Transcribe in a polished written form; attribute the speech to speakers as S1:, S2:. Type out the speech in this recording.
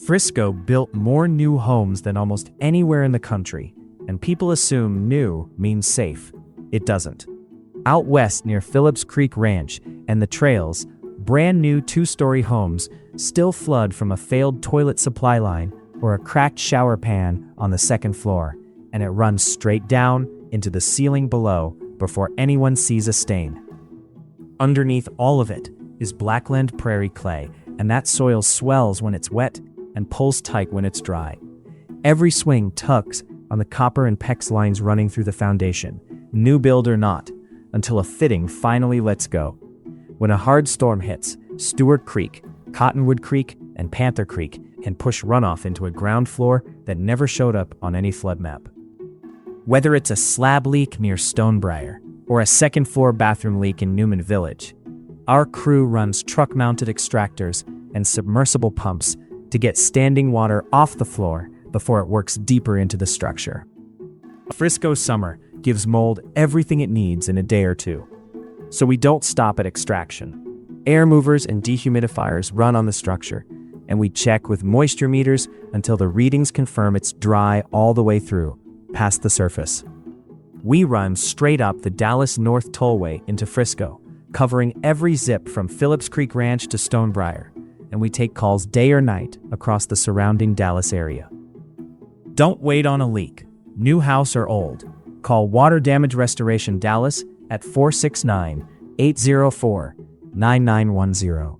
S1: Frisco built more new homes than almost anywhere in the country, and people assume new means safe. It doesn't. Out west near Phillips Creek Ranch and the trails, brand new two-story homes still flood from a failed toilet supply line or a cracked shower pan on the second floor, and it runs straight down into the ceiling below before anyone sees a stain. Underneath all of it is Blackland Prairie clay, and that soil swells when it's wet and pulls tight when it's dry. Every swing tugs on the copper and PEX lines running through the foundation, new build or not, until a fitting finally lets go. When a hard storm hits, Stewart Creek, Cottonwood Creek, and Panther Creek can push runoff into a ground floor that never showed up on any flood map. Whether it's a slab leak near Stonebriar or a second-floor bathroom leak in Newman Village, our crew runs truck-mounted extractors and submersible pumps to get standing water off the floor before it works deeper into the structure. Frisco summer gives mold everything it needs in a day or two. So we don't stop at extraction. Air movers and dehumidifiers run on the structure, and we check with moisture meters until the readings confirm it's dry all the way through, past the surface. We run straight up the Dallas North Tollway into Frisco, covering every zip from Phillips Creek Ranch to Stonebriar, and we take calls day or night across the surrounding Dallas area. Don't wait on a leak, new house or old. Call Water Damage Restoration Dallas at 469-804-9910.